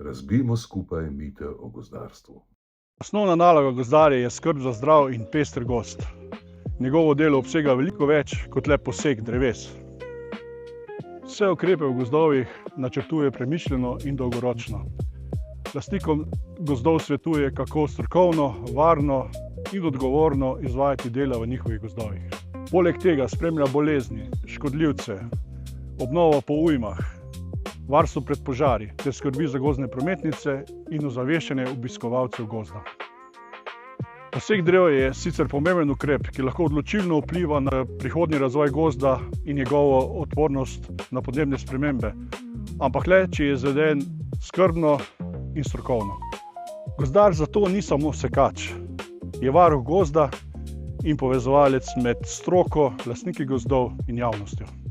Razbijmo skupaj mite o gozdarstvu. Osnovna naloga gozdarja je skrb za zdrav in pester gozd. Njegovo delo obsega veliko več kot le posek dreves. Vse ukrepe v gozdovih načrtuje premišljeno in dolgoročno. Lastnikom gozdov svetuje, kako strokovno, varno in odgovorno izvajati dela v njihovih gozdovih. Poleg tega spremlja bolezni, škodljivce, obnovo po ujmah, varstvo pred požari ter skrbi za gozdne prometnice in ozaveščanje obiskovalcev gozda. Posek drev je sicer pomemben ukrep, ki lahko odločilno vpliva na prihodnji razvoj gozda in njegovo odpornost na podnebne spremembe, ampak le, če je izveden skrbno in strokovno. Gozdar zato ni samo sekač, je varuh gozda in povezovalec med stroko, lastniki gozdov in javnostjo.